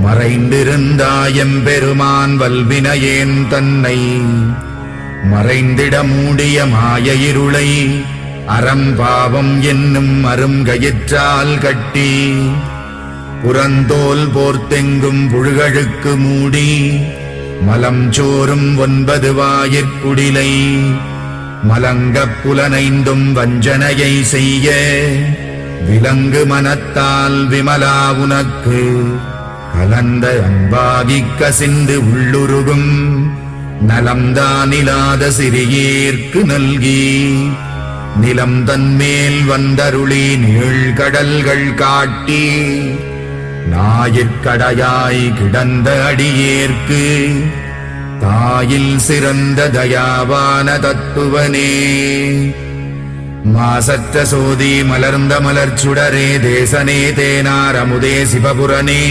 மறைந்திருந்தாயெம்பெருமான் வல்வினையேன் தன்னை மறைந்திட மூடிய மாய இருளை அறம்பாவம் என்னும் அருங்கயிற்றால் கட்டி புறந்தோல் போர்த்தெங்கும் புழுகழுக்கு மூடி மலம் சோறும் 9 வாயிற்குடிலை மலங்கப் புலனைந்தும் வஞ்சனையை செய்ய விலங்கு மனத்தால் விமலா உனக்கு கலந்த அன்பாகிக் கசிந்து உள்ளுருகும் நலம்தானிலாத சிறியேற்கு நல்கி நிலம் தன்மேல் வந்தருளி நீழ்கடல்கள் காட்டி ஞாயிற்கடையாய் கிடந்த அடியேற்கு தாயில் சிறந்த தயாவான தத்துவனே. மாசற்ற சோதி மலர்ந்த மலர்ச்சுடரே தேசனே தேனார் அமுதே சிவபுரனே